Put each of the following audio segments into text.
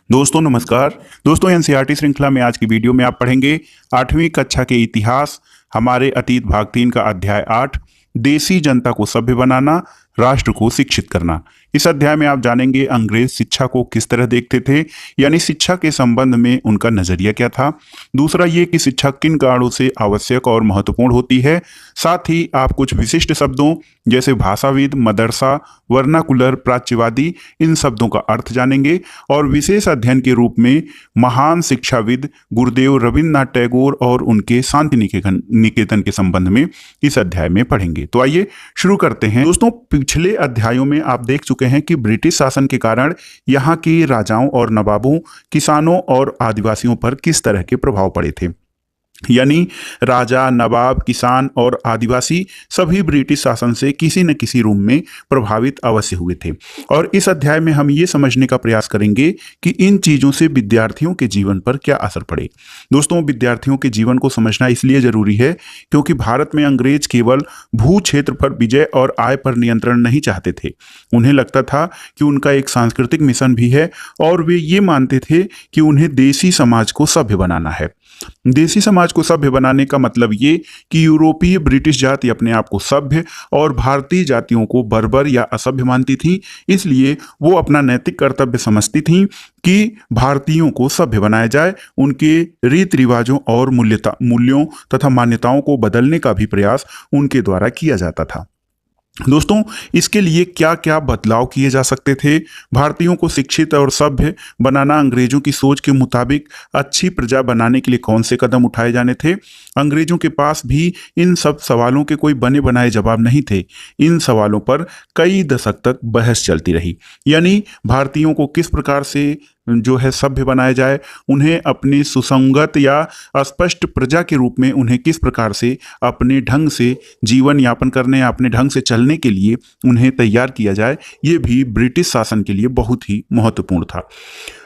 दोस्तों नमस्कार। दोस्तों एनसीईआरटी श्रृंखला में आज की वीडियो में आप पढ़ेंगे 8वीं कक्षा के इतिहास हमारे अतीत भाग 3 का अध्याय 8 देसी जनता को सभ्य बनाना, राष्ट्र को शिक्षित करना। इस अध्याय में आप जानेंगे अंग्रेज शिक्षा को किस तरह देखते थे, यानी शिक्षा के संबंध में उनका नजरिया क्या था। दूसरा ये कि शिक्षा किन कारणों से आवश्यक और महत्वपूर्ण होती है। साथ ही आप कुछ विशिष्ट शब्दों जैसे भाषाविद, मदरसा, वर्नाकुलर, प्राच्यवादी, इन शब्दों का अर्थ जानेंगे और विशेष अध्ययन के रूप में महान शिक्षाविद गुरुदेव रविन्द्रनाथ टैगोर और उनके शांति निकेतन के संबंध में इस अध्याय में पढ़ेंगे। तो आइए शुरू करते हैं। दोस्तों पिछले अध्यायों में आप देख चुके हैं कि ब्रिटिश शासन के कारण यहाँ के राजाओं और नवाबों, किसानों और आदिवासियों पर किस तरह के प्रभाव पड़े थे। यानी राजा, नवाब, किसान और आदिवासी सभी ब्रिटिश शासन से किसी न किसी रूप में प्रभावित अवश्य हुए थे। और इस अध्याय में हम ये समझने का प्रयास करेंगे कि इन चीज़ों से विद्यार्थियों के जीवन पर क्या असर पड़े। दोस्तों विद्यार्थियों के जीवन को समझना इसलिए जरूरी है क्योंकि भारत में अंग्रेज केवल भू क्षेत्र पर विजय और आय पर नियंत्रण नहीं चाहते थे। उन्हें लगता था कि उनका एक सांस्कृतिक मिशन भी है और वे ये मानते थे कि उन्हें देसी समाज को सभ्य बनाना है। देसी समाज को सभ्य बनाने का मतलब ये कि यूरोपीय ब्रिटिश जाति अपने आप को सभ्य और भारतीय जातियों को बर्बर या असभ्य मानती थी। इसलिए वो अपना नैतिक कर्तव्य समझती थी कि भारतीयों को सभ्य बनाया जाए, उनके रीति रिवाजों और मूल्यों तथा मान्यताओं को बदलने का भी प्रयास उनके द्वारा किया जाता था। दोस्तों इसके लिए क्या क्या बदलाव किए जा सकते थे। भारतीयों को शिक्षित और सभ्य बनाना, अंग्रेजों की सोच के मुताबिक अच्छी प्रजा बनाने के लिए कौन से कदम उठाए जाने थे। अंग्रेजों के पास भी इन सब सवालों के कोई बने बनाए जवाब नहीं थे। इन सवालों पर कई दशक तक बहस चलती रही। यानी भारतीयों को किस प्रकार से जो है सभ्य बनाया जाए, उन्हें अपनी सुसंगत या अस्पष्ट प्रजा के रूप में उन्हें किस प्रकार से अपने ढंग से जीवन यापन करने, अपने ढंग से चलने के लिए उन्हें तैयार किया जाए, ये भी ब्रिटिश शासन के लिए बहुत ही महत्वपूर्ण था।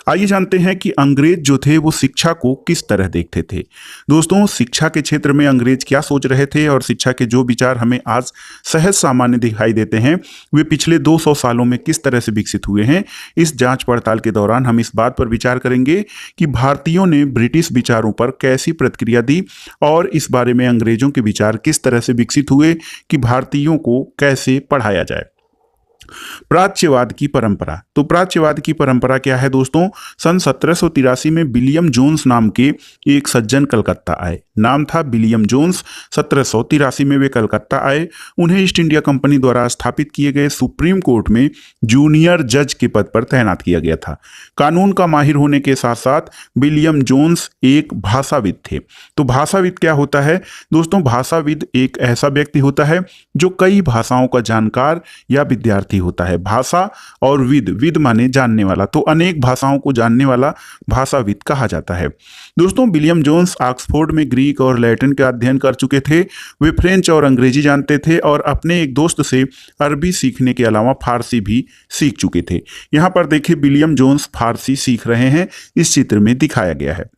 आइए जानते हैं कि अंग्रेज जो थे वो शिक्षा को किस तरह देखते थे। दोस्तों शिक्षा के क्षेत्र में अंग्रेज क्या सोच रहे थे और शिक्षा के जो विचार हमें आज सहज सामान्य दिखाई देते हैं वे पिछले 200 सालों में किस तरह से विकसित हुए हैं। इस जांच पड़ताल के दौरान हम इस बात पर विचार करेंगे कि भारतीयों ने ब्रिटिश विचारों पर कैसी प्रतिक्रिया दी और इस बारे में अंग्रेजों के विचार किस तरह से विकसित हुए कि भारतीयों को कैसे पढ़ाया जाए। प्राच्यवाद की परंपरा। तो प्राच्यवाद की परंपरा क्या है दोस्तों। सन 1783 में विलियम जोन्स नाम के एक सज्जन कलकत्ता आए। नाम था विलियम जोन्स। 1783 में वे कलकत्ता आए। उन्हें ईस्ट इंडिया कंपनी द्वारा स्थापित किए गए सुप्रीम कोर्ट में जूनियर जज के पद पर तैनात किया गया था। कानून का माहिर होने के साथ साथ विलियम जोन्स एक भाषाविद थे। तो भाषाविद क्या होता है दोस्तों। भाषाविद एक ऐसा व्यक्ति होता है जो कई भाषाओं का जानकार या विद्यार्थी होता है। भाषा और विद माने जानने वाला, तो अनेक भाषाओं को जानने वाला भाषाविद कहा जाता है। दोस्तों विलियम जोन्स ऑक्सफोर्ड में ग्रीक और लैटिन का अध्ययन कर चुके थे। वे फ्रेंच और अंग्रेजी जानते थे और अपने एक दोस्त से अरबी सीखने के अलावा फारसी भी सीख चुके थे। यहाँ पर देखिए विलियम जोन्स फारसी सीख रहे हैं, इस चित्र में दिखाया गया है।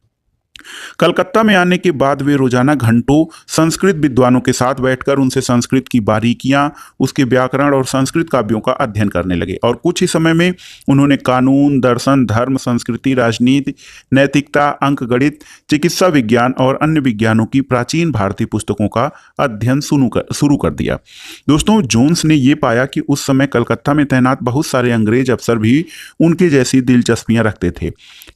कलकत्ता में आने के बाद वे रोजाना घंटों संस्कृत विद्वानों के साथ बैठकर उनसे संस्कृत की बारीकियां, उसके व्याकरण और संस्कृत काव्यों का अध्ययन करने लगे और कुछ ही समय में उन्होंने कानून, दर्शन, धर्म, संस्कृति, राजनीति, नैतिकता, अंकगणित, चिकित्सा विज्ञान और अन्य विज्ञानों की प्राचीन भारतीय पुस्तकों का अध्ययन शुरू कर दिया। दोस्तों जोन्स ने यह पाया कि उस समय कलकत्ता में तैनात बहुत सारे अंग्रेज अफसर भी उनके जैसी दिलचस्पियां रखते थे।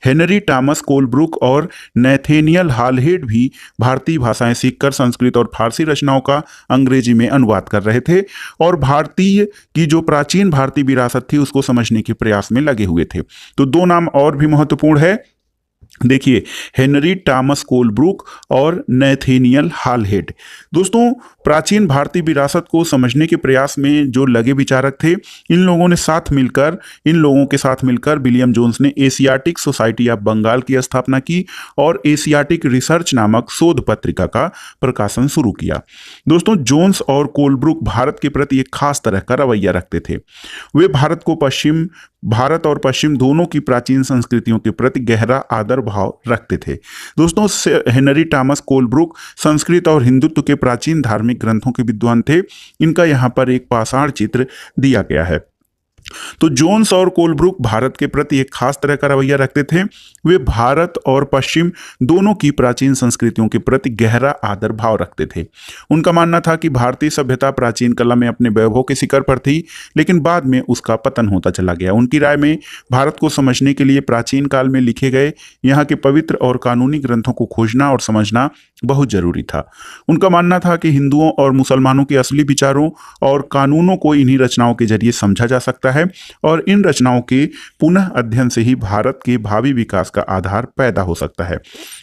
हेनरी टॉमस कोलब्रुक और नैथेनियल हालहेड भी भारतीय भाषाएं सीखकर संस्कृत और फारसी रचनाओं का अंग्रेजी में अनुवाद कर रहे थे और भारतीय की जो प्राचीन भारतीय विरासत थी उसको समझने के प्रयास में लगे हुए थे। तो दो नाम और भी महत्वपूर्ण है, देखिए हेनरी टॉमस कोलब्रुक और नैथेनियल हालहेड। दोस्तों प्राचीन भारतीय विरासत को समझने के प्रयास में जो लगे विचारक थे, इन लोगों के साथ मिलकर विलियम जोन्स ने एशियाटिक सोसाइटी ऑफ बंगाल की स्थापना की और एशियाटिक रिसर्च नामक शोध पत्रिका का प्रकाशन शुरू किया। दोस्तों जोन्स और कोलब्रुक भारत के प्रति एक खास तरह का रवैया रखते थे। वे भारत और पश्चिम दोनों की प्राचीन संस्कृतियों के प्रति गहरा आदर भाव रखते थे। दोस्तों हेनरी टॉमस कोलब्रुक संस्कृत और हिंदुत्व के प्राचीन धार्मिक ग्रंथों के विद्वान थे। इनका यहाँ पर एक पाषाण चित्र दिया गया है। तो जोन्स और कोलब्रुक भारत के प्रति एक खास तरह का रवैया रखते थे। वे भारत और पश्चिम दोनों की प्राचीन संस्कृतियों के प्रति गहरा आदर भाव रखते थे। उनका मानना था कि भारतीय सभ्यता प्राचीन कला में अपने वैभव के शिखर पर थी, लेकिन बाद में उसका पतन होता चला गया। उनकी राय में भारत को समझने के लिए प्राचीन काल में लिखे गए यहाँ के पवित्र और कानूनी ग्रंथों को खोजना और समझना बहुत जरूरी था। उनका मानना था कि हिंदुओं और मुसलमानों के असली विचारों और कानूनों को इन्हीं रचनाओं के जरिए समझा जा सकता है और इन रचनाओं के पुनः अध्ययन से ही भारत के भावी विकास का आधार पैदा हो सकता है।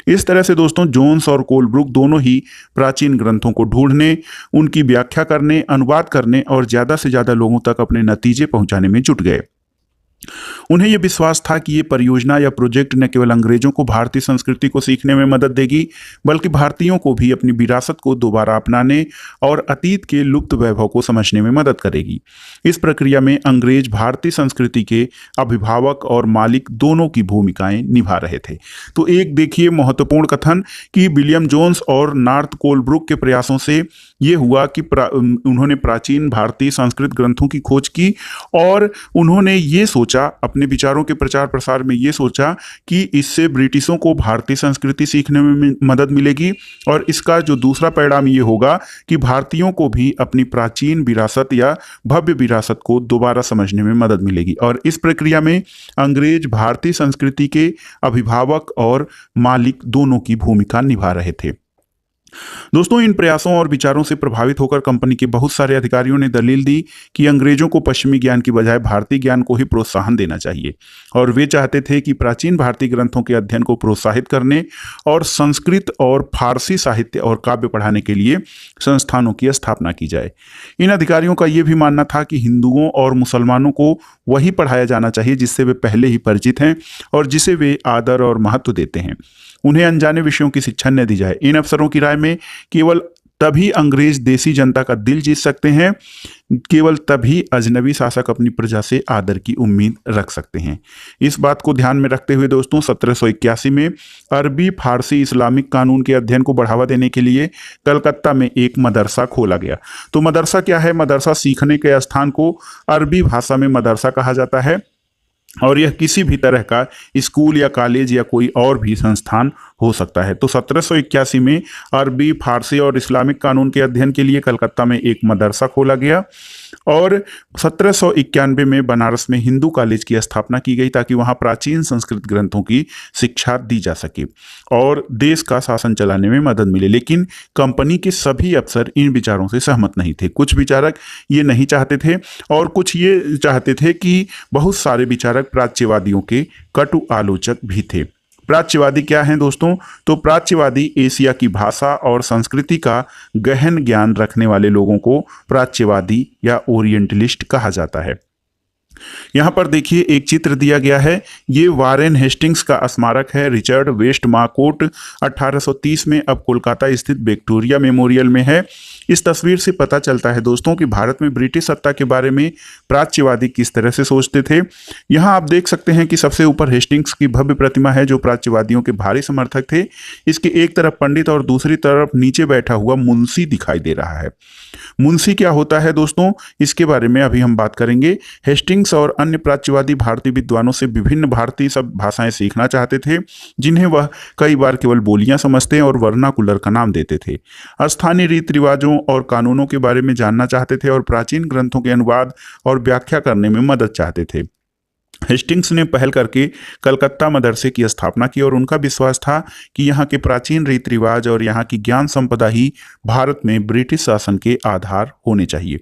इस तरह से दोस्तों जोन्स और कोलब्रुक दोनों ही प्राचीन ग्रंथों को ढूंढने, उनकी व्याख्या करने, अनुवाद करने और ज्यादा से ज्यादा लोगों तक अपने नतीजे पहुंचाने में जुट गए। उन्हें यह विश्वास था कि ये परियोजना या प्रोजेक्ट न केवल अंग्रेजों को भारतीय संस्कृति को सीखने में मदद देगी, बल्कि भारतीयों को भी अपनी विरासत को दोबारा अपनाने और अतीत के लुप्त वैभव को समझने में मदद करेगी। इस प्रक्रिया में अंग्रेज भारतीय संस्कृति के अभिभावक और मालिक दोनों की भूमिकाएं निभा रहे थे। तो एक देखिए महत्वपूर्ण कथन कि विलियम जोन्स और नॉर्थ कोलब्रुक के प्रयासों से ये हुआ कि उन्होंने प्राचीन भारतीय संस्कृत ग्रंथों की खोज की और उन्होंने ये सोचा, अपने विचारों के प्रचार प्रसार में ये सोचा कि इससे ब्रिटिशों को भारतीय संस्कृति सीखने में मदद मिलेगी और इसका जो दूसरा परिणाम ये होगा कि भारतीयों को भी अपनी प्राचीन विरासत या भव्य विरासत को दोबारा समझने में मदद मिलेगी। और इस प्रक्रिया में अंग्रेज भारतीय संस्कृति के अभिभावक और मालिक दोनों की भूमिका निभा रहे थे। दोस्तों, इन प्रयासों और विचारों से प्रभावित होकर कंपनी के बहुत सारे अधिकारियों ने दलील दी कि अंग्रेजों को पश्चिमी ज्ञान की बजाय भारतीय ज्ञान को ही प्रोत्साहन देना चाहिए और वे चाहते थे कि प्राचीन भारतीय ग्रंथों के अध्ययन को प्रोत्साहित करने और संस्कृत और फारसी साहित्य और काव्य पढ़ाने के लिए संस्थानों की स्थापना की जाए। इन अधिकारियों का यह भी मानना था कि हिंदुओं और मुसलमानों को वही पढ़ाया जाना चाहिए जिससे वे पहले ही परिचित हैं और जिसे वे आदर और महत्व देते हैं। उन्हें अनजाने विषयों की शिक्षा न दी जाए। इन अफसरों की राय में केवल तभी अंग्रेज देसी जनता का दिल जीत सकते हैं, केवल तभी अजनबी शासक अपनी प्रजा से आदर की उम्मीद रख सकते हैं। इस बात को ध्यान में रखते हुए दोस्तों 1781 में अरबी फारसी इस्लामिक कानून के अध्ययन को बढ़ावा देने के लिए कलकत्ता में एक मदरसा खोला गया। तो मदरसा क्या है? मदरसा सीखने के स्थान को अरबी भाषा में मदरसा कहा जाता है और यह किसी भी तरह का स्कूल या कॉलेज या कोई और भी संस्थान हो सकता है। तो 1781 में अरबी, फारसी और इस्लामिक कानून के अध्ययन के लिए कलकत्ता में एक मदरसा खोला गया और 1791 में बनारस में हिंदू कॉलेज की स्थापना की गई ताकि वहां प्राचीन संस्कृत ग्रंथों की शिक्षा दी जा सके और देश का शासन चलाने में मदद मिले। लेकिन कंपनी के सभी अफसर इन विचारों से सहमत नहीं थे। कुछ विचारक ये नहीं चाहते थे और कुछ ये चाहते थे कि बहुत सारे विचारक प्राच्यवादियों के कटु आलोचक भी थे। प्राच्यवादी क्या हैं दोस्तों? तो प्राच्यवादी एशिया की भाषा और संस्कृति का गहन ज्ञान रखने वाले लोगों को प्राच्यवादी या ओरिएंटलिस्ट कहा जाता है। यहाँ पर देखिए एक चित्र दिया गया है, ये वारेन हेस्टिंग्स का स्मारक है। रिचर्ड वेस्ट मार्कोट 1830 में अब कोलकाता स्थित विक्टोरिया मेमोरियल में है। इस तस्वीर से पता चलता है दोस्तों कि भारत में ब्रिटिश सत्ता के बारे में प्राच्यवादी किस तरह से सोचते थे। यहाँ आप देख सकते हैं कि सबसे ऊपर हेस्टिंग्स की भव्य प्रतिमा है जो प्राच्यवादियों के भारी समर्थक थे। इसके एक तरफ पंडित और दूसरी तरफ नीचे बैठा हुआ मुंशी दिखाई दे रहा है। मुंशी क्या होता है दोस्तों, इसके बारे में अभी हम बात करेंगे। हेस्टिंग्स और अन्य प्राच्यवादी भारतीय विद्वानों से विभिन्न भारतीय सब भाषाएं सीखना चाहते थे जिन्हें वह कई बार केवल बोलियां समझते और वर्नाकुलर का नाम देते थे। स्थानीय रीति रिवाजों और कानूनों के बारे में जानना चाहते थे और प्राचीन ग्रंथों के अनुवाद और व्याख्या करने में मदद चाहते थे। हेस्टिंग्स ने पहल करके कलकत्ता मदरसे की स्थापना की और उनका विश्वास था कि यहाँ के प्राचीन रीति रिवाज और यहाँ की ज्ञान संपदा ही भारत में ब्रिटिश शासन के आधार होने चाहिए।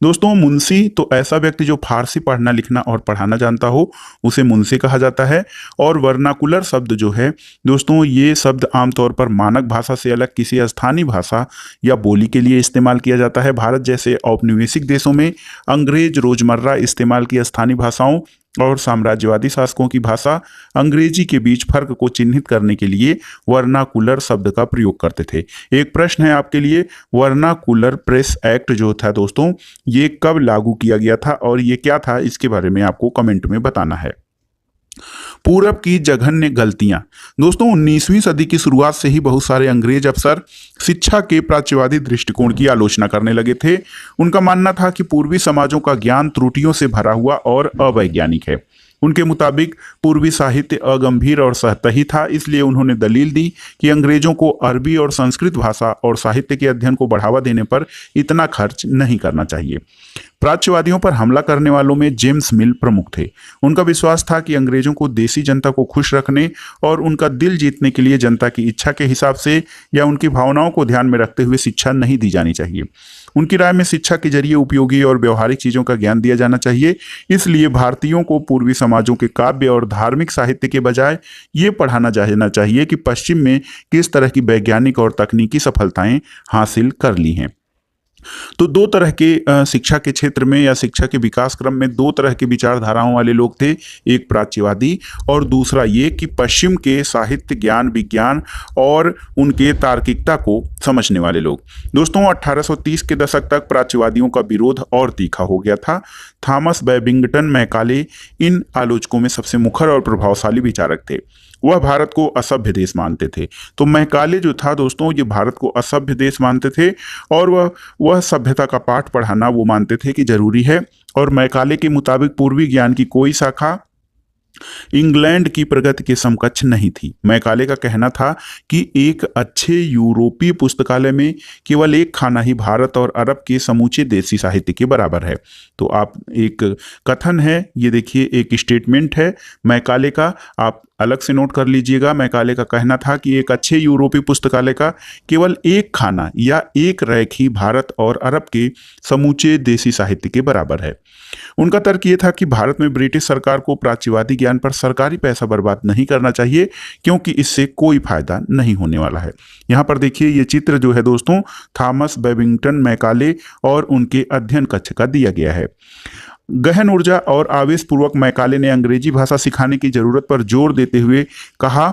दोस्तों, मुंशी तो ऐसा व्यक्ति जो फारसी पढ़ना लिखना और पढ़ाना जानता हो उसे मुंशी कहा जाता है। और वर्नाकुलर शब्द जो है दोस्तों, ये शब्द आमतौर पर मानक भाषा से अलग किसी स्थानीय भाषा या बोली के लिए इस्तेमाल किया जाता है। भारत जैसे औपनिवेशिक देशों में अंग्रेज रोजमर्रा इस्तेमाल की स्थानीय भाषाओं और साम्राज्यवादी शासकों की भाषा अंग्रेजी के बीच फर्क को चिन्हित करने के लिए वर्नाकुलर शब्द का प्रयोग करते थे। एक प्रश्न है आपके लिए, वर्नाकुलर प्रेस एक्ट जो था दोस्तों, ये कब लागू किया गया था और ये क्या था, इसके बारे में आपको कमेंट में बताना है। पूरब की जघन्य गलतियां। दोस्तों 19वीं सदी की शुरुआत से ही बहुत सारे अंग्रेज अफसर शिक्षा के प्राच्यवादी दृष्टिकोण की आलोचना करने लगे थे। उनका मानना था कि पूर्वी समाजों का ज्ञान त्रुटियों से भरा हुआ और अवैज्ञानिक है। उनके मुताबिक पूर्वी साहित्य अगंभीर और सतही था, इसलिए उन्होंने दलील दी कि अंग्रेजों को अरबी और संस्कृत भाषा और साहित्य के अध्ययन को बढ़ावा देने पर इतना खर्च नहीं करना चाहिए। प्राच्यवादियों पर हमला करने वालों में जेम्स मिल प्रमुख थे। उनका विश्वास था कि अंग्रेजों को देसी जनता को खुश रखने और उनका दिल जीतने के लिए जनता की इच्छा के हिसाब से या उनकी भावनाओं को ध्यान में रखते हुए शिक्षा नहीं दी जानी चाहिए। उनकी राय में शिक्षा के जरिए उपयोगी और व्यवहारिक चीजों का ज्ञान दिया जाना चाहिए। इसलिए भारतीयों को पूर्वी समाजों के काव्य और धार्मिक साहित्य के बजाय ये पढ़ाना जाना चाहिए कि पश्चिम में किस तरह की वैज्ञानिक और तकनीकी सफलताएं हासिल कर ली हैं। तो दो तरह के शिक्षा के क्षेत्र में या शिक्षा के विकास क्रम में दो तरह के विचारधाराओं वाले लोग थे, एक प्राच्यवादी और दूसरा ये कि पश्चिम के साहित्य, ज्ञान, विज्ञान और उनके तार्किकता को समझने वाले लोग। दोस्तों 1830 के दशक तक प्राच्यवादियों का विरोध और तीखा हो गया था। थॉमस बैबिंगटन मैकाले इन आलोचकों में सबसे मुखर और प्रभावशाली विचारक थे। वह भारत को असभ्य देश मानते थे। तो मैकाले जो था दोस्तों, ये भारत को असभ्य देश मानते थे और वह सभ्यता का पाठ पढ़ाना वो मानते थे कि जरूरी है। और मैकाले के मुताबिक पूर्वी ज्ञान की कोई शाखा इंग्लैंड की प्रगति के समकक्ष नहीं थी। मैकाले का कहना था कि एक अच्छे यूरोपीय पुस्तकालय में केवल एक खाना ही भारत और अरब के समूचे देसी साहित्य के बराबर है। तो आप एक कथन है, ये देखिए एक स्टेटमेंट है मैकाले का, आप अलग से नोट कर लीजिएगा। मैकाले का कहना था कि एक अच्छे यूरोपीय पुस्तकालय का केवल एक खाना या एक रैक ही भारत और अरब के समूचे देसी साहित्य के बराबर है। उनका तर्क ये था कि भारत में ब्रिटिश सरकार को प्राच्यवादी ज्ञान पर सरकारी पैसा बर्बाद नहीं करना चाहिए, क्योंकि इससे कोई फायदा नहीं होने वाला है। यहाँ पर देखिए ये चित्र जो है दोस्तों, थॉमस बैबिंगटन मैकाले और उनके अध्ययन कक्ष का दिया गया है। गहन ऊर्जा और आवेश पूर्वक मैकाले ने अंग्रेजी भाषा सिखाने की जरूरत पर जोर देते हुए कहा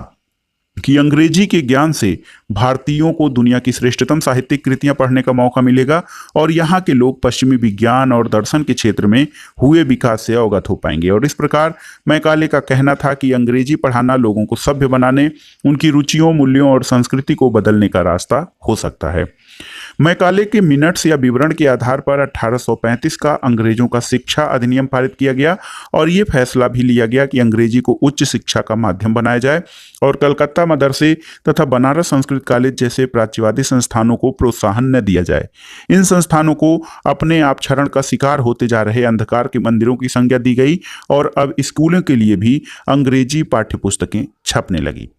कि अंग्रेजी के ज्ञान से भारतीयों को दुनिया की श्रेष्ठतम साहित्यिक कृतियां पढ़ने का मौका मिलेगा और यहाँ के लोग पश्चिमी विज्ञान और दर्शन के क्षेत्र में हुए विकास से अवगत हो पाएंगे। और इस प्रकार मैकाले का कहना था कि अंग्रेजी पढ़ाना लोगों को सभ्य बनाने, उनकी रुचियों, मूल्यों और संस्कृति को बदलने का रास्ता हो सकता है। मैकाले के मिनट्स या विवरण के आधार पर 1835 का अंग्रेजों का शिक्षा अधिनियम पारित किया गया और ये फैसला भी लिया गया कि अंग्रेजी को उच्च शिक्षा का माध्यम बनाया जाए और कलकत्ता मदरसे तथा बनारस संस्कृत कॉलेज जैसे प्राच्यवादी संस्थानों को प्रोत्साहन न दिया जाए। इन संस्थानों को अपने आप क्षरण का शिकार होते जा रहे अंधकार के मंदिरों की संज्ञा दी गई और अब स्कूलों के लिए भी अंग्रेजी पाठ्यपुस्तकें छपने लगी।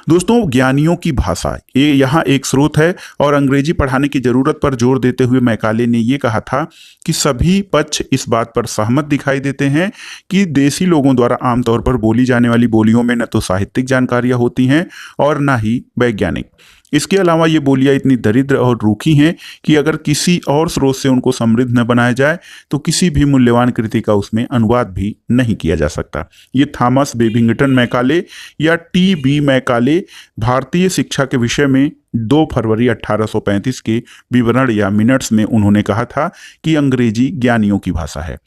दोस्तों ज्ञानियों की भाषा ये यहाँ एक स्रोत है और अंग्रेजी पढ़ाने की जरूरत पर जोर देते हुए मैकाले ने ये कहा था कि सभी पक्ष इस बात पर सहमत दिखाई देते हैं कि देसी लोगों द्वारा आमतौर पर बोली जाने वाली बोलियों में न तो साहित्यिक जानकारियां होती हैं और न ही वैज्ञानिक। इसके अलावा ये बोलियां इतनी दरिद्र और रूखी हैं कि अगर किसी और स्रोत से उनको समृद्ध न बनाया जाए तो किसी भी मूल्यवान कृति का उसमें अनुवाद भी नहीं किया जा सकता। ये थॉमस बेबिंगटन मैकाले या टी.बी. मैकाले भारतीय शिक्षा के विषय में 2 फरवरी 1835 के विवरण या मिनट्स में उन्होंने कहा था कि अंग्रेजी ज्ञानियों की भाषा है।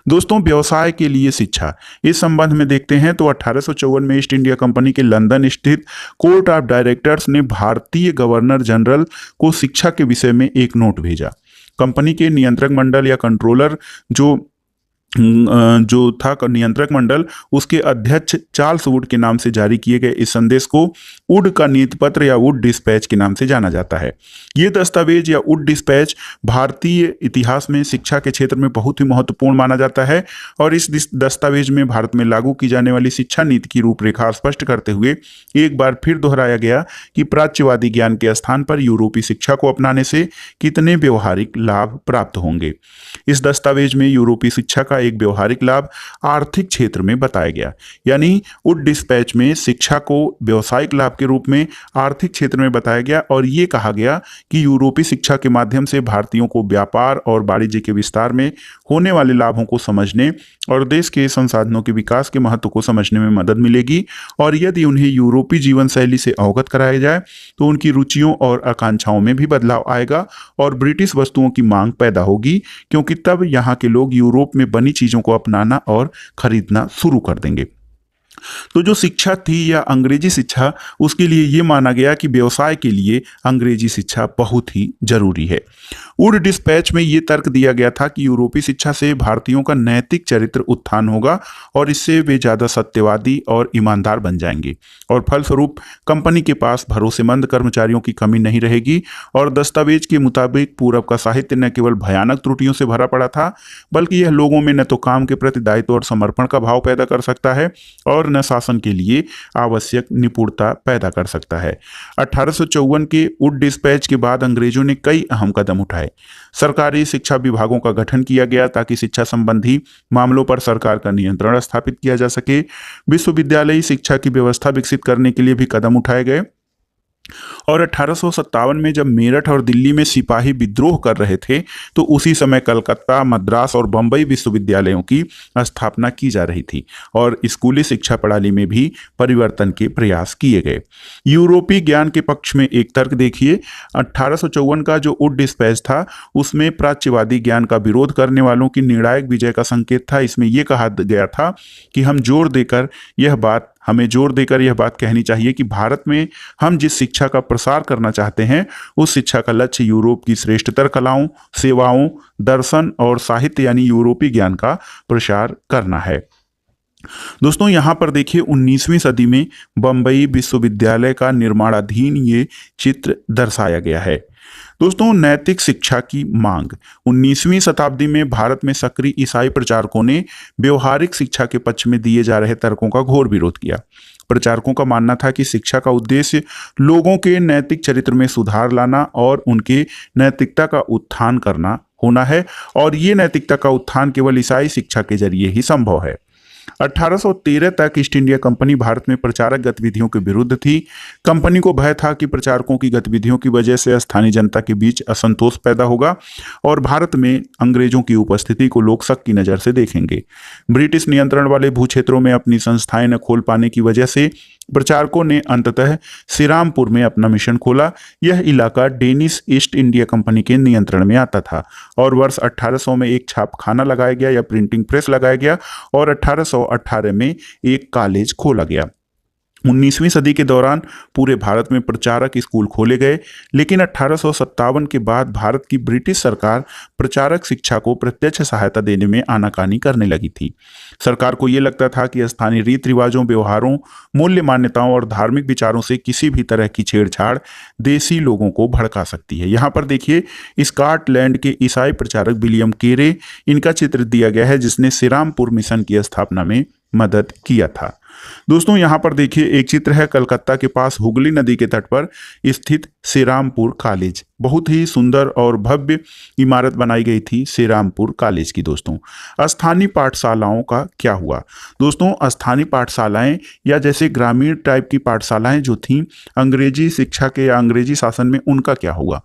दोस्तों व्यवसाय के लिए शिक्षा, इस संबंध में देखते हैं तो 1854 में ईस्ट इंडिया कंपनी के लंदन स्थित कोर्ट ऑफ डायरेक्टर्स ने भारतीय गवर्नर जनरल को शिक्षा के विषय में एक नोट भेजा। कंपनी के नियंत्रक मंडल या कंट्रोलर जो था नियंत्रक मंडल, उसके अध्यक्ष चार्ल्स वुड के नाम से जारी किए गए इस संदेश को वुड का नीति पत्र या वुड डिस्पैच के नाम से जाना जाता है। ये दस्तावेज या वुड डिस्पैच भारतीय इतिहास में शिक्षा के क्षेत्र में बहुत ही महत्वपूर्ण माना जाता है और इस दस्तावेज में भारत में लागू की जाने वाली शिक्षा नीति की रूपरेखा स्पष्ट करते हुए एक बार फिर दोहराया गया कि प्राच्यवादी ज्ञान के स्थान पर यूरोपीय शिक्षा को अपनाने से कितने व्यवहारिक लाभ प्राप्त होंगे। इस दस्तावेज में यूरोपीय शिक्षा का एक व्यवहारिक लाभ आर्थिक क्षेत्र में बताया गया, यानी वुड डिस्पैच में शिक्षा को व्यवसायिक लाभ के रूप में आर्थिक क्षेत्र में बताया गया और ये कहा गया कि यूरोपीय शिक्षा के माध्यम से भारतीयों को व्यापार और वाणिज्य के विस्तार में होने वाले लाभों को समझने और देश के संसाधनों के विकास के महत्व को समझने में मदद मिलेगी और यदि उन्हें यूरोपीय जीवन शैली से अवगत कराया जाए तो उनकी रुचियों और आकांक्षाओं में भी बदलाव आएगा और ब्रिटिश वस्तुओं की मांग पैदा होगी, क्योंकि तब यहाँ के लोग यूरोप में बनी चीजों को अपनाना और खरीदना शुरू कर देंगे। तो जो शिक्षा थी या अंग्रेजी शिक्षा, उसके लिए ये माना गया कि व्यवसाय के लिए अंग्रेजी शिक्षा बहुत ही जरूरी है। वुड डिस्पैच में ये तर्क दिया गया था कि यूरोपीय शिक्षा से भारतीयों का नैतिक चरित्र उत्थान होगा और इससे वे ज्यादा सत्यवादी और ईमानदार बन जाएंगे, और फलस्वरूप कंपनी के पास भरोसेमंद कर्मचारियों की कमी नहीं रहेगी। और दस्तावेज के मुताबिक पूरब का साहित्य न केवल भयानक त्रुटियों से भरा पड़ा था, बल्कि यह लोगों में न तो काम के प्रति दायित्व और समर्पण का भाव पैदा कर सकता है और न शासन के लिए आवश्यक निपुणता पैदा कर सकता है। 1854 के वुड डिस्पैच के बाद अंग्रेजों ने कई अहम कदम उठाए। सरकारी शिक्षा विभागों का गठन किया गया ताकि शिक्षा संबंधी मामलों पर सरकार का नियंत्रण स्थापित किया जा सके। विश्वविद्यालयी शिक्षा की व्यवस्था विकसित करने के लिए भी कदम उठाए गए। और 1857 में जब मेरठ और दिल्ली में सिपाही विद्रोह कर रहे थे, तो उसी समय कलकत्ता, मद्रास और बंबई विश्वविद्यालयों की स्थापना की जा रही थी और स्कूली शिक्षा प्रणाली में भी परिवर्तन के प्रयास किए गए। यूरोपीय ज्ञान के पक्ष में एक तर्क देखिए। 1854 का जो वुड डिस्पैच था, उसमें प्राच्यवादी ज्ञान का विरोध करने वालों की निर्णायक विजय का संकेत था। इसमें यह कहा गया था कि हमें जोर देकर यह बात कहनी चाहिए कि भारत में हम जिस शिक्षा का प्रसार करना चाहते हैं, उस शिक्षा का लक्ष्य यूरोप की श्रेष्ठतर कलाओं, सेवाओं, दर्शन और साहित्य यानी यूरोपीय ज्ञान का प्रसार करना है। दोस्तों यहाँ पर देखिए 19वीं सदी में बंबई विश्वविद्यालय का निर्माणाधीन ये चित्र दर्शाया गया है। दोस्तों नैतिक शिक्षा की मांग। 19वीं शताब्दी में भारत में सक्रिय ईसाई प्रचारकों ने व्यवहारिक शिक्षा के पक्ष में दिए जा रहे तर्कों का घोर विरोध किया। प्रचारकों का मानना था कि शिक्षा का उद्देश्य लोगों के नैतिक चरित्र में सुधार लाना और उनके नैतिकता का उत्थान करना होना है, और ये नैतिकता का उत्थान केवल ईसाई शिक्षा के जरिए ही संभव है। 1813 तक ईस्ट इंडिया कंपनी भारत में प्रचारक गतिविधियों के विरुद्ध थी। कंपनी को भय था कि प्रचारकों की गतिविधियों की वजह से स्थानीय जनता के बीच असंतोष पैदा होगा और भारत में अंग्रेजों की उपस्थिति को लोग शक की नज़र से देखेंगे। ब्रिटिश नियंत्रण वाले भूक्षेत्रों में अपनी संस्थाएं न खोल पाने की वजह से प्रचारकों ने अंततः श्रीरामपुर में अपना मिशन खोला। यह इलाका डेनिश ईस्ट इंडिया कंपनी के नियंत्रण में आता था और वर्ष 1800 में एक छापखाना लगाया गया या प्रिंटिंग प्रेस लगाया गया और 1818 में एक कॉलेज खोला गया। 19वीं सदी के दौरान पूरे भारत में प्रचारक स्कूल खोले गए, लेकिन 1857 के बाद भारत की ब्रिटिश सरकार प्रचारक शिक्षा को प्रत्यक्ष सहायता देने में आनाकानी करने लगी थी। सरकार को यह लगता था कि स्थानीय रीति रिवाजों, व्यवहारों, मूल्य मान्यताओं और धार्मिक विचारों से किसी भी तरह की छेड़छाड़ देसी लोगों को भड़का सकती है। यहाँ पर देखिए स्कॉटलैंड के ईसाई प्रचारक विलियम केरे, इनका चित्र दिया गया है, जिसने श्रीरामपुर मिशन की स्थापना में मदद किया था। दोस्तों यहाँ पर देखिए एक चित्र है कलकत्ता के पास हुगली नदी के तट पर स्थित श्रीरामपुर कॉलेज। बहुत ही सुंदर और भव्य इमारत बनाई गई थी श्रीरामपुर कॉलेज की। दोस्तों स्थानीय पाठशालाओं का क्या हुआ? दोस्तों स्थानीय पाठशालाएं या जैसे ग्रामीण टाइप की पाठशालाएं जो थीं अंग्रेजी शिक्षा के या अंग्रेजी शासन में, उनका क्या हुआ?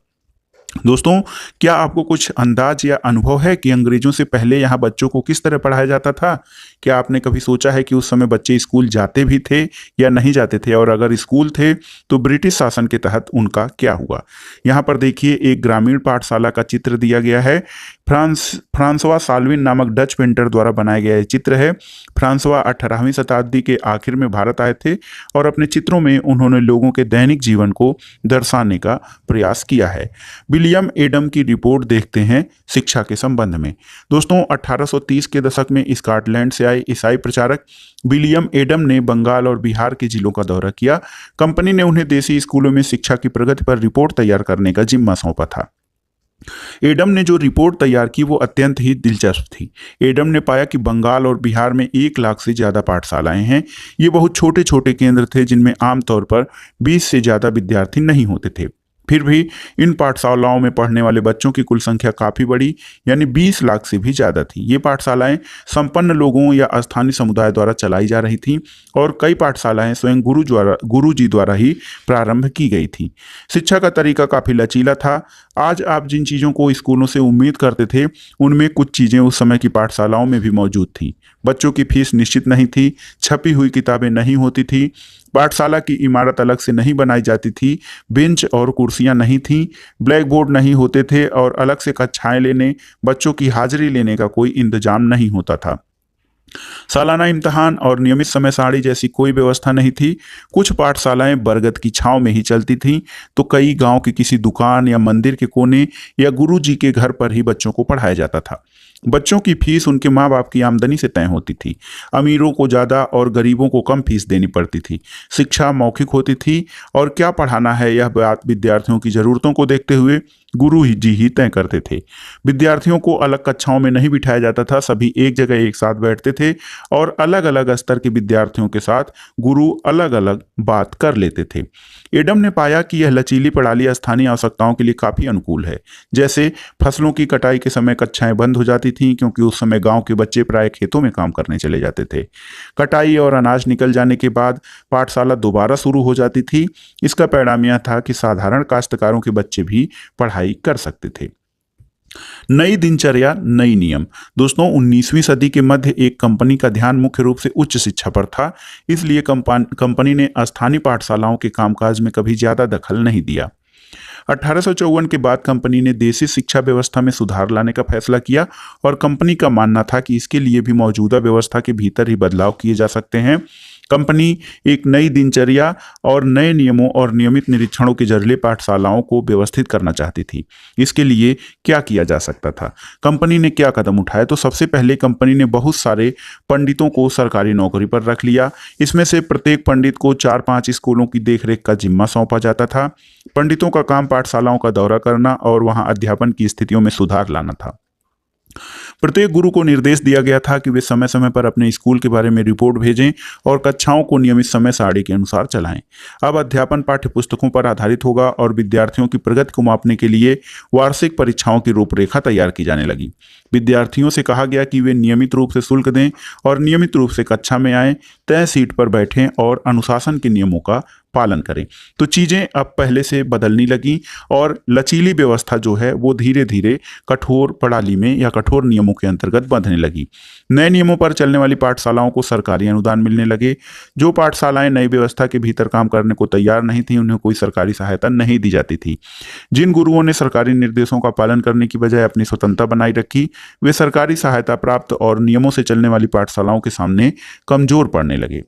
दोस्तों क्या आपको कुछ अंदाज या अनुभव है कि अंग्रेजों से पहले यहाँ बच्चों को किस तरह पढ़ाया जाता था? क्या आपने कभी सोचा है कि उस समय बच्चे स्कूल जाते भी थे या नहीं जाते थे, और अगर स्कूल थे तो ब्रिटिश शासन के तहत उनका क्या हुआ? यहाँ पर देखिए एक ग्रामीण पाठशाला का चित्र दिया गया है। फ्रांसवा साल्विन नामक डच पेंटर द्वारा बनाया गया चित्र है। फ्रांसवा 18वीं शताब्दी के आखिर में भारत आए थे और अपने चित्रों में उन्होंने लोगों के दैनिक जीवन को दर्शाने का प्रयास किया है। विलियम एडम की रिपोर्ट देखते हैं शिक्षा के संबंध में। दोस्तों 1830 के दशक में स्कॉटलैंड से आए ईसाई प्रचारक विलियम एडम ने बंगाल और बिहार के जिलों का दौरा किया। कंपनी ने उन्हें देसी स्कूलों में शिक्षा की प्रगति पर रिपोर्ट तैयार करने का जिम्मा सौंपा था। एडम ने जो रिपोर्ट तैयार की वो अत्यंत ही दिलचस्प थी। एडम ने पाया कि बंगाल और बिहार में 1 लाख से ज़्यादा पाठशालाएं हैं। ये बहुत छोटे छोटे केंद्र थे जिनमें आमतौर पर 20 से ज़्यादा विद्यार्थी नहीं होते थे। फिर भी इन पाठशालाओं में पढ़ने वाले बच्चों की कुल संख्या काफ़ी बड़ी, यानी 20 लाख से भी ज़्यादा थी। ये पाठशालाएं संपन्न लोगों या स्थानीय समुदाय द्वारा चलाई जा रही थीं और कई पाठशालाएं स्वयं गुरु जी द्वारा ही प्रारंभ की गई थी। शिक्षा का तरीका काफ़ी लचीला था। आज आप जिन चीज़ों को स्कूलों से उम्मीद करते थे, उनमें कुछ चीज़ें उस समय की पाठशालाओं में भी मौजूद थीं। बच्चों की फीस निश्चित नहीं थी, छपी हुई किताबें नहीं होती थी, पाठशाला की इमारत अलग से नहीं बनाई जाती थी, बेंच और कुर्सियां नहीं थीं, ब्लैक बोर्ड नहीं होते थे और अलग से कक्षाएं लेने, बच्चों की हाजिरी लेने का कोई इंतजाम नहीं होता था। सालाना इम्तिहान और नियमित समय सारणी जैसी कोई व्यवस्था नहीं थी। कुछ पाठशालाएं बरगद की छांव में ही चलती थीं, तो कई गांव की किसी दुकान या मंदिर के कोने या गुरु जी के घर पर ही बच्चों को पढ़ाया जाता था। बच्चों की फीस उनके माँ बाप की आमदनी से तय होती थी। अमीरों को ज़्यादा और गरीबों को कम फीस देनी पड़ती थी। शिक्षा मौखिक होती थी और क्या पढ़ाना है यह बात विद्यार्थियों की ज़रूरतों को देखते हुए गुरु जी ही तय करते थे। विद्यार्थियों को अलग कक्षाओं में नहीं बिठाया जाता था, सभी एक जगह एक साथ बैठते थे और अलग अलग स्तर के विद्यार्थियों के साथ गुरु अलग अलग बात कर लेते थे। एडम ने पाया कि यह लचीली प्रणाली स्थानीय आवश्यकताओं के लिए काफ़ी अनुकूल है। जैसे फसलों की कटाई के समय कक्षाएं बंद हो जाती थीं, क्योंकि उस समय गांव के बच्चे प्राय खेतों में काम करने चले जाते थे। कटाई और अनाज निकल जाने के बाद पाठशाला दोबारा शुरू हो जाती थी। इसका परिणाम यह था कि साधारण काश्तकारों के बच्चे भी पढ़ाई कर सकते थे। नई दिनचर्या, नई नियम। दोस्तों, 19वीं सदी के मध्य एक कंपनी का ध्यान मुख्य रूप से उच्च शिक्षा पर था, इसलिए कंपनी ने स्थानीय पाठशालाओं के कामकाज में कभी ज्यादा दखल नहीं दिया। 1854 के बाद कंपनी ने देशी शिक्षा व्यवस्था में सुधार लाने का फैसला किया और कंपनी का मानना था कि इसके लिए भी मौजूदा व्यवस्था के भीतर ही बदलाव किए जा सकते हैं। कंपनी एक नई दिनचर्या और नए नियमों और नियमित निरीक्षणों के जरिए पाठशालाओं को व्यवस्थित करना चाहती थी। इसके लिए क्या किया जा सकता था? कंपनी ने क्या कदम उठाए? तो सबसे पहले कंपनी ने बहुत सारे पंडितों को सरकारी नौकरी पर रख लिया। इसमें से प्रत्येक पंडित को 4-5 स्कूलों की देखरेख का जिम्मा सौंपा जाता था। पंडितों का काम पाठशालाओं का दौरा करना और वहां अध्यापन की स्थितियों में सुधार लाना था। प्रत्येक गुरु को निर्देश दिया गया था कि वे समय समय पर अपने स्कूल के बारे में रिपोर्ट भेजें और कक्षाओं को नियमित समय सारणी के अनुसार चलाएं। अब अध्यापन पाठ्य पुस्तकों पर आधारित होगा और विद्यार्थियों की प्रगति को मापने के लिए वार्षिक परीक्षाओं की रूपरेखा तैयार की जाने लगी। विद्यार्थियों से कहा गया कि वे नियमित रूप से शुल्क दें और नियमित रूप से कक्षा में आएं, तय सीट पर बैठें और अनुशासन के नियमों का पालन करें। तो चीजें अब पहले से बदलने लगी और लचीली व्यवस्था जो है वो धीरे धीरे कठोर प्रणाली में या कठोर नियमों के अंतर्गत बंधने लगी। नए नियमों पर चलने वाली पाठशालाओं को सरकारी अनुदान मिलने लगे। जो पाठशालाएं नई व्यवस्था के भीतर काम करने को तैयार नहीं थी, उन्हें कोई सरकारी सहायता नहीं दी जाती थी। जिन गुरुओं ने सरकारी निर्देशों का पालन करने की बजाय अपनी स्वतंत्रता बनाई रखी, वे सरकारी सहायता प्राप्त और नियमों से चलने वाली पाठशालाओं के सामने कमजोर पड़ने लगे।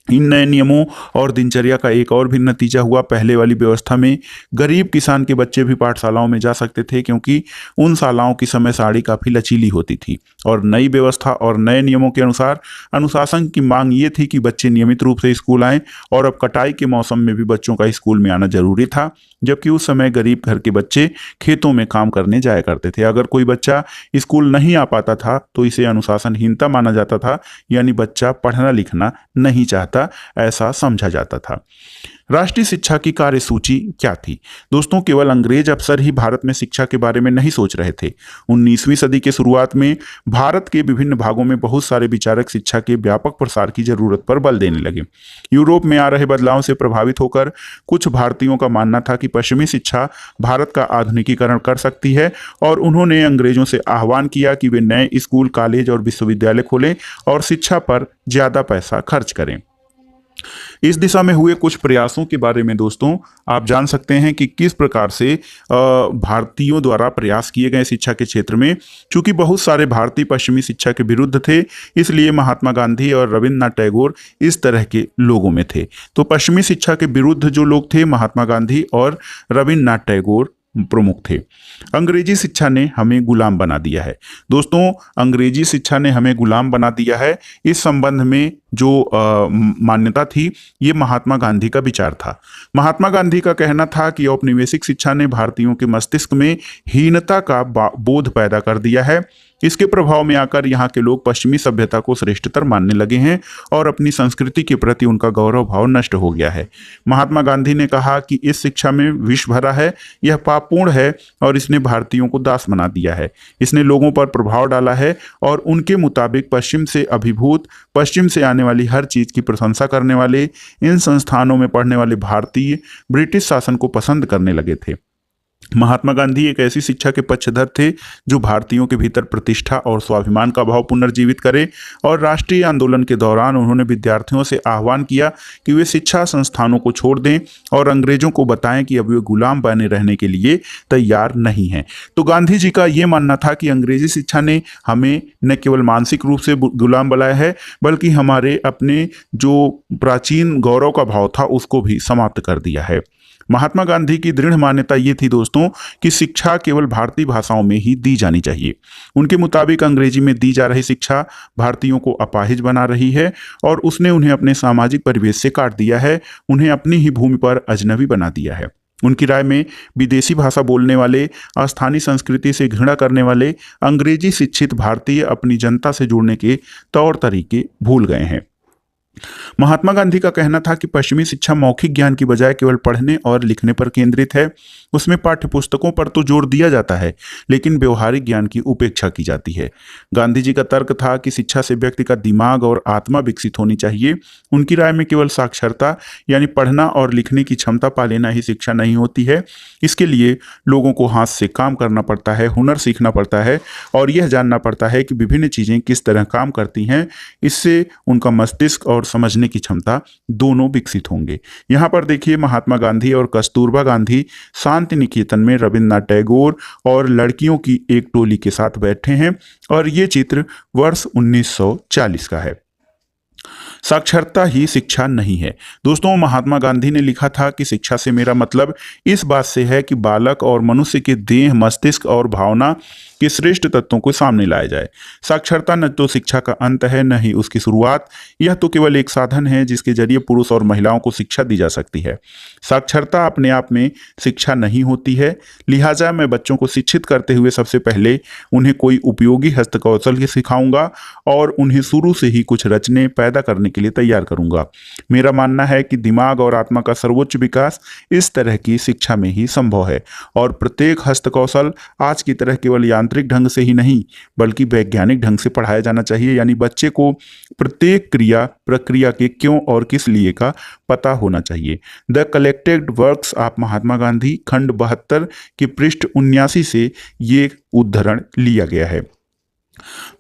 इन नए नियमों और दिनचर्या का एक और भी नतीजा हुआ। पहले वाली व्यवस्था में गरीब किसान के बच्चे भी पाठशालाओं में जा सकते थे, क्योंकि उन शालाओं की समय सारणी काफ़ी लचीली होती थी। और नई व्यवस्था और नए नियमों के अनुसार अनुशासन की मांग ये थी कि बच्चे नियमित रूप से स्कूल आएं, और अब कटाई के मौसम में भी बच्चों का स्कूल में आना जरूरी था, जबकि उस समय गरीब घर के बच्चे खेतों में काम करने जाया करते थे। अगर कोई बच्चा स्कूल नहीं आ पाता था तो इसे अनुशासनहीनता माना जाता था, यानी बच्चा पढ़ना लिखना नहीं चाहता, ऐसा समझा जाता था। राष्ट्रीय शिक्षा की कार्यसूची क्या थी? दोस्तों, केवल अंग्रेज अफसर ही भारत में शिक्षा के बारे में नहीं सोच रहे थे। 19वीं सदी के शुरुआत में भारत के विभिन्न भागों में बहुत सारे विचारक शिक्षा के व्यापक प्रसार की जरूरत पर बल देने लगे। यूरोप में आ रहे बदलाव से प्रभावित होकर कुछ भारतीयों का मानना था कि पश्चिमी शिक्षा भारत का आधुनिकीकरण कर सकती है, और उन्होंने अंग्रेजों से आह्वान किया कि वे नए स्कूल, कॉलेज और विश्वविद्यालय खोलें और शिक्षा पर ज्यादा पैसा खर्च करें। इस दिशा में हुए कुछ प्रयासों के बारे में दोस्तों आप जान सकते हैं कि किस प्रकार से भारतीयों द्वारा प्रयास किए गए शिक्षा के क्षेत्र में। चूंकि बहुत सारे भारतीय पश्चिमी शिक्षा के विरुद्ध थे, इसलिए महात्मा गांधी और रविन्द्रनाथ टैगोर इस तरह के लोगों में थे। तो पश्चिमी शिक्षा के विरुद्ध जो लोग थे, महात्मा गांधी और रविन्द्रनाथ टैगोर प्रमुख थे। अंग्रेजी शिक्षा ने हमें गुलाम बना दिया है। दोस्तों, अंग्रेजी शिक्षा ने हमें गुलाम बना दिया है, इस संबंध में जो मान्यता थी, ये महात्मा गांधी का विचार था। महात्मा गांधी का कहना था कि औपनिवेशिक शिक्षा ने भारतीयों के मस्तिष्क में हीनता का बोध पैदा कर दिया है। इसके प्रभाव में आकर यहाँ के लोग पश्चिमी सभ्यता को श्रेष्ठतर मानने लगे हैं और अपनी संस्कृति के प्रति उनका गौरव भाव नष्ट हो गया है। महात्मा गांधी ने कहा कि इस शिक्षा में विष भरा है, यह पापपूर्ण है और इसने भारतीयों को दास बना दिया है। इसने लोगों पर प्रभाव डाला है और उनके मुताबिक पश्चिम से अभिभूत, पश्चिम से आने वाली हर चीज की प्रशंसा करने वाले, इन संस्थानों में पढ़ने वाले भारतीय ब्रिटिश शासन को पसंद करने लगे थे। महात्मा गांधी एक ऐसी शिक्षा के पक्षधर थे जो भारतीयों के भीतर प्रतिष्ठा और स्वाभिमान का भाव पुनर्जीवित करे, और राष्ट्रीय आंदोलन के दौरान उन्होंने विद्यार्थियों से आह्वान किया कि वे शिक्षा संस्थानों को छोड़ दें और अंग्रेजों को बताएं कि अब वे गुलाम बने रहने के लिए तैयार नहीं हैं। तो गांधी जी का ये मानना था कि अंग्रेजी शिक्षा ने हमें न केवल मानसिक रूप से गुलाम बनाया है, बल्कि हमारे अपने जो प्राचीन गौरव का भाव था उसको भी समाप्त कर दिया है। महात्मा गांधी की दृढ़ मान्यता ये थी दोस्तों कि शिक्षा केवल भारतीय भाषाओं में ही दी जानी चाहिए। उनके मुताबिक अंग्रेजी में दी जा रही शिक्षा भारतीयों को अपाहिज बना रही है और उसने उन्हें अपने सामाजिक परिवेश से काट दिया है, उन्हें अपनी ही भूमि पर अजनबी बना दिया है। उनकी राय में विदेशी भाषा बोलने वाले, स्थानीय संस्कृति से घृणा करने वाले अंग्रेजी शिक्षित भारतीय अपनी जनता से जुड़ने के तौर तरीके भूल गए हैं। महात्मा गांधी का कहना था कि पश्चिमी शिक्षा मौखिक ज्ञान की बजाय केवल पढ़ने और लिखने पर केंद्रित है। उसमें पाठ्य पुस्तकों पर तो जोर दिया जाता है, लेकिन व्यवहारिक ज्ञान की उपेक्षा की जाती है। गांधी जी का तर्क था कि शिक्षा से व्यक्ति का दिमाग और आत्मा विकसित होनी चाहिए। उनकी राय में केवल साक्षरता यानी पढ़ना और लिखने की क्षमता पा लेना ही शिक्षा नहीं होती है। इसके लिए लोगों को हाथ से काम करना पड़ता है, हुनर सीखना पड़ता है और यह जानना पड़ता है कि विभिन्न चीजें किस तरह काम करती हैं। इससे उनका मस्तिष्क और समझने की क्षमता दोनों विकसित होंगे। यहाँ पर देखिए, महात्मा गांधी और कस्तूरबा गांधी शांति निकेतन में रविन्द्रनाथ टैगोर और लड़कियों की एक टोली के साथ बैठे हैं और ये चित्र वर्ष 1940 का है। साक्षरता ही शिक्षा नहीं है। दोस्तों, महात्मा गांधी ने लिखा था कि शिक्षा से मेरा मतलब इस बात से है कि बालक और मनुष्य के देह, मस्तिष्क और भावना के श्रेष्ठ तत्वों को सामने लाया जाए। साक्षरता न तो शिक्षा का अंत है, न ही उसकी शुरुआत। यह तो केवल एक साधन है जिसके जरिए पुरुष और महिलाओं को शिक्षा दी जा सकती है। साक्षरता अपने आप में शिक्षा नहीं होती है। लिहाजा मैं बच्चों को शिक्षित करते हुए सबसे पहले उन्हें कोई उपयोगी हस्तकौशल सिखाऊंगा और उन्हें शुरू से ही कुछ रचने पैदा करने के लिए तैयार करूंगा। मेरा मानना है कि दिमाग और आत्मा का सर्वोच्च विकास इस तरह की शिक्षा में ही संभव है और प्रत्येक हस्तकौशल आज की तरह केवल यांत्रिक ढंग से ही नहीं बल्कि वैज्ञानिक ढंग से पढ़ाया जाना चाहिए। यानी बच्चे को प्रत्येक क्रिया प्रक्रिया के क्यों और किस लिए का पता होना चाहिए। The collected works of Mahatma Gandhi खंड 72 के पृष्ठ 79 से ये उद्धरण लिया गया है।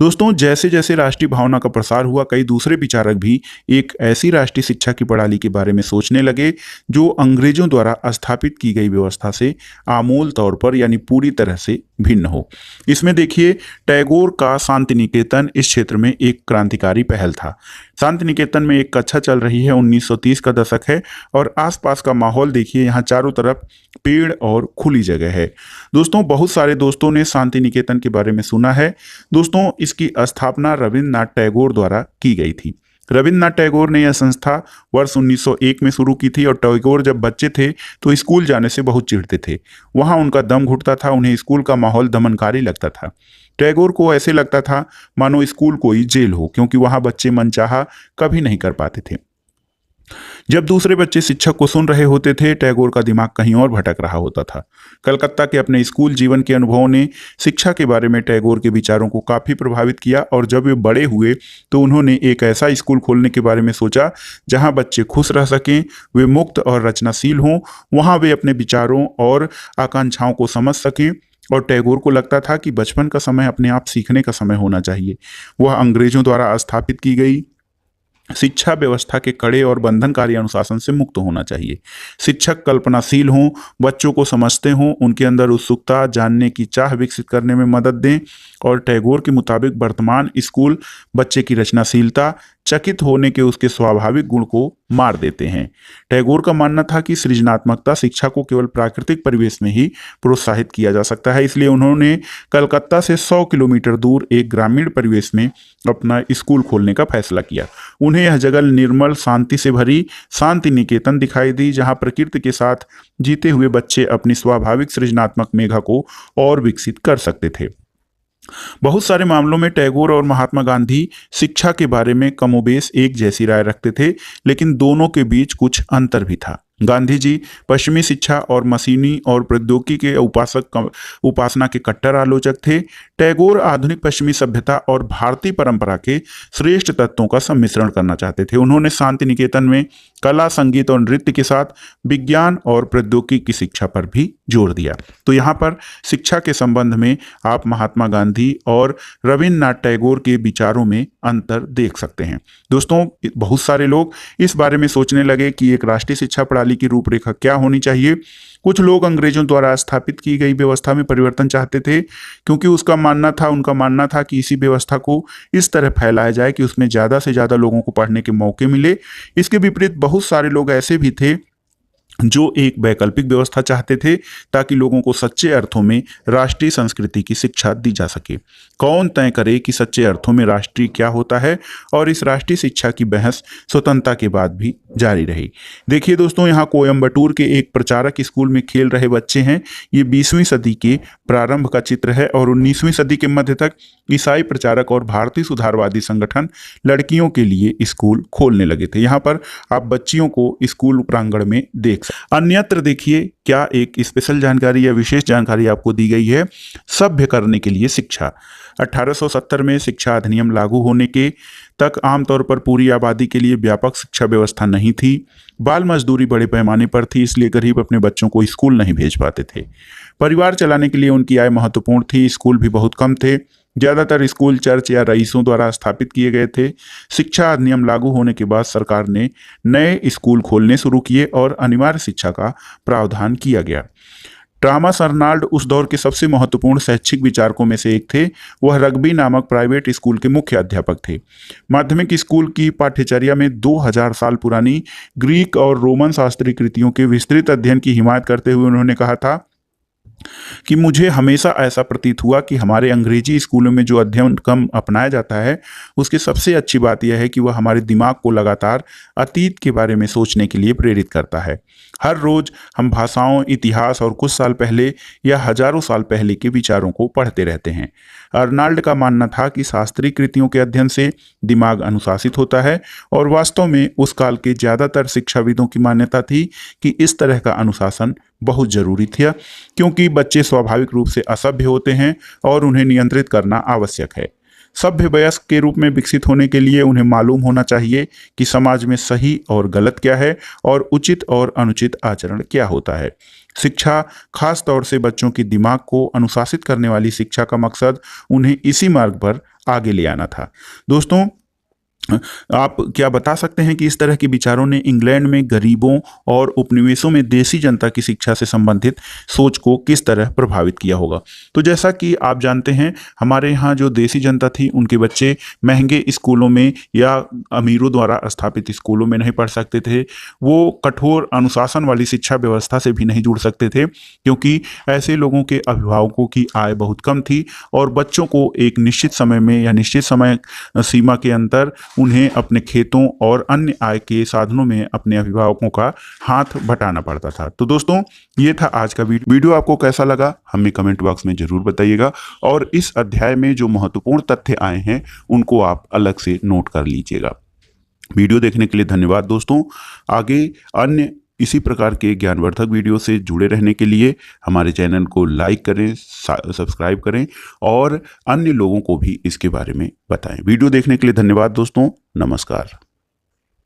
दोस्तों, जैसे जैसे राष्ट्रीय भावना का प्रसार हुआ, कई दूसरे विचारक भी एक ऐसी राष्ट्रीय शिक्षा की प्रणाली के बारे में सोचने लगे जो अंग्रेजों द्वारा स्थापित की गई व्यवस्था से आमूल तौर पर यानी पूरी तरह से भिन्न हो। इसमें देखिए, टैगोर का शांति निकेतन इस क्षेत्र में एक क्रांतिकारी पहल था। शांति निकेतन में एक कक्षा चल रही है, 1930 का दशक है और आसपास का माहौल देखिए, यहाँ चारों तरफ पेड़ और खुली जगह है। दोस्तों, बहुत सारे दोस्तों ने शांति निकेतन के बारे में सुना है। दोस्तों, इसकी स्थापना रविन्द्रनाथ टैगोर द्वारा की गई थी। रविन्द्रनाथ टैगोर ने यह संस्था वर्ष 1901 में शुरू की थी और टैगोर जब बच्चे थे तो स्कूल जाने से बहुत चिढ़ते थे। वहाँ उनका दम घुटता था, उन्हें स्कूल का माहौल दमनकारी लगता था। टैगोर को ऐसे लगता था मानो स्कूल कोई जेल हो, क्योंकि वहाँ बच्चे मनचाहा कभी नहीं कर पाते थे। जब दूसरे बच्चे शिक्षक को सुन रहे होते थे, टैगोर का दिमाग कहीं और भटक रहा होता था। कलकत्ता के अपने स्कूल जीवन के अनुभवों ने शिक्षा के बारे में टैगोर के विचारों को काफ़ी प्रभावित किया और जब वे बड़े हुए तो उन्होंने एक ऐसा स्कूल खोलने के बारे में सोचा जहां बच्चे खुश रह सकें, वे मुक्त और रचनाशील हों, वहां वे अपने विचारों और आकांक्षाओं को समझ सकें। और टैगोर को लगता था कि बचपन का समय अपने आप सीखने का समय होना चाहिए। वह अंग्रेजों द्वारा स्थापित की गई शिक्षा व्यवस्था के कड़े और बंधनकारी अनुशासन से मुक्त होना चाहिए। शिक्षक कल्पनाशील हों, बच्चों को समझते हों, उनके अंदर उत्सुकता, जानने की चाह विकसित करने में मदद दें। और टैगोर के मुताबिक वर्तमान स्कूल बच्चे की रचनाशीलता, चकित होने के उसके स्वाभाविक गुण को मार देते हैं। टैगोर का मानना था कि सृजनात्मकता शिक्षा को केवल प्राकृतिक परिवेश में ही प्रोत्साहित किया जा सकता है। इसलिए उन्होंने कलकत्ता से 100 किलोमीटर दूर एक ग्रामीण परिवेश में अपना स्कूल खोलने का फैसला किया। उन्हें यह जगह निर्मल शांति से भरी शांति निकेतन दिखाई दी, जहां प्रकृति के साथ जीते हुए बच्चे अपनी स्वाभाविक सृजनात्मक मेधा को और विकसित कर सकते थे। बहुत सारे मामलों में टैगोर और महात्मा गांधी शिक्षा के बारे में कमोबेश एक जैसी राय रखते थे, लेकिन दोनों के बीच कुछ अंतर भी था। गांधी जी पश्चिमी शिक्षा और मशीनी और प्रौद्योगिकी के उपासना के कट्टर आलोचक थे। टैगोर आधुनिक पश्चिमी सभ्यता और भारतीय परंपरा के श्रेष्ठ तत्वों का सम्मिश्रण करना चाहते थे। उन्होंने शांति निकेतन में कला, संगीत और नृत्य के साथ विज्ञान और प्रौद्योगिकी की शिक्षा पर भी जोर दिया। तो यहाँ पर शिक्षा के संबंध में आप महात्मा गांधी और रविन्द्रनाथ टैगोर के विचारों में अंतर देख सकते हैं। दोस्तों, बहुत सारे लोग इस बारे में सोचने लगे कि एक राष्ट्रीय शिक्षा प्रणाली की रूपरेखा क्या होनी चाहिए। कुछ लोग अंग्रेजों द्वारा स्थापित की गई व्यवस्था में परिवर्तन चाहते थे, क्योंकि उनका मानना था कि इसी व्यवस्था को इस तरह फैलाया जाए कि उसमें ज़्यादा से ज़्यादा लोगों को पढ़ने के मौके मिले। इसके विपरीत बहुत सारे लोग ऐसे भी थे जो एक वैकल्पिक व्यवस्था चाहते थे, ताकि लोगों को सच्चे अर्थों में राष्ट्रीय संस्कृति की शिक्षा दी जा सके। कौन तय करे कि सच्चे अर्थों में राष्ट्रीय क्या होता है, और इस राष्ट्रीय शिक्षा की बहस स्वतंत्रता के बाद भी जारी रही। देखिए दोस्तों, यहाँ कोयम्बटूर के एक प्रचारक स्कूल में खेल रहे बच्चे हैं। ये 20वीं सदी के प्रारंभ का चित्र है और 19वीं सदी के मध्य तक ईसाई प्रचारक और भारतीय सुधारवादी संगठन लड़कियों के लिए स्कूल खोलने लगे थे। यहाँ पर आप बच्चियों को स्कूल प्रांगण में देख। अन्यत्र देखिए क्या एक स्पेशल जानकारी या विशेष जानकारी आपको दी गई है। सभ्य करने के लिए शिक्षा। 1870 में शिक्षा अधिनियम लागू होने के तक आमतौर पर पूरी आबादी के लिए व्यापक शिक्षा व्यवस्था नहीं थी। बाल मजदूरी बड़े पैमाने पर थी, इसलिए गरीब अपने बच्चों को स्कूल नहीं भेज पाते थे। परिवार चलाने के लिए उनकी आय महत्वपूर्ण थी। स्कूल भी बहुत कम थे। ज़्यादातर स्कूल चर्च या रईसों द्वारा स्थापित किए गए थे। शिक्षा अधिनियम लागू होने के बाद सरकार ने नए स्कूल खोलने शुरू किए और अनिवार्य शिक्षा का प्रावधान किया गया। थॉमस अर्नाल्ड उस दौर के सबसे महत्वपूर्ण शैक्षिक विचारकों में से एक थे। वह रग्बी नामक प्राइवेट स्कूल के मुख्य अध्यापक थे। माध्यमिक स्कूल की पाठ्यचर्या में 2000 साल पुरानी ग्रीक और रोमन शास्त्रीय कृतियों के विस्तृत अध्ययन की हिमायत करते हुए उन्होंने कहा था कि मुझे हमेशा ऐसा प्रतीत हुआ कि हमारे अंग्रेजी स्कूलों में जो अध्ययन क्रम अपनाया जाता है, उसकी सबसे अच्छी बात यह है कि वह हमारे दिमाग को लगातार अतीत के बारे में सोचने के लिए प्रेरित करता है। हर रोज हम भाषाओं, इतिहास और कुछ साल पहले या हजारों साल पहले के विचारों को पढ़ते रहते हैं। अर्नाल्ड का मानना था कि शास्त्रीय कृतियों के अध्ययन से दिमाग अनुशासित होता है, और वास्तव में उस काल के ज़्यादातर शिक्षाविदों की मान्यता थी कि इस तरह का अनुशासन बहुत जरूरी था, क्योंकि बच्चे स्वाभाविक रूप से असभ्य होते हैं और उन्हें नियंत्रित करना आवश्यक है। सभ्य वयस्क के रूप में विकसित होने के लिए उन्हें मालूम होना चाहिए कि समाज में सही और गलत क्या है और उचित और अनुचित आचरण क्या होता है। शिक्षा, खास तौर से बच्चों के दिमाग को अनुशासित करने वाली शिक्षा का मकसद उन्हें इसी मार्ग पर आगे ले आना था। दोस्तों, आप क्या बता सकते हैं कि इस तरह के विचारों ने इंग्लैंड में गरीबों और उपनिवेशों में देसी जनता की शिक्षा से संबंधित सोच को किस तरह प्रभावित किया होगा? तो जैसा कि आप जानते हैं, हमारे यहाँ जो देसी जनता थी, उनके बच्चे महंगे स्कूलों में या अमीरों द्वारा स्थापित स्कूलों में नहीं पढ़ सकते थे। वो कठोर अनुशासन वाली शिक्षा व्यवस्था से भी नहीं जुड़ सकते थे, क्योंकि ऐसे लोगों के अभिभावकों की आय बहुत कम थी और बच्चों को एक निश्चित समय में या निश्चित समय सीमा के अंतर उन्हें अपने खेतों और अन्य आय के साधनों में अपने अभिभावकों का हाथ बटाना पड़ता था। तो दोस्तों, ये था आज का वीडियो। आपको कैसा लगा हमें कमेंट बॉक्स में जरूर बताइएगा, और इस अध्याय में जो महत्वपूर्ण तथ्य आए हैं उनको आप अलग से नोट कर लीजिएगा। वीडियो देखने के लिए धन्यवाद दोस्तों। आगे अन्य इसी प्रकार के ज्ञानवर्धक वीडियो से जुड़े रहने के लिए हमारे चैनल को लाइक करें, सब्सक्राइब करें और अन्य लोगों को भी इसके बारे में बताएं। वीडियो देखने के लिए धन्यवाद दोस्तों। नमस्कार।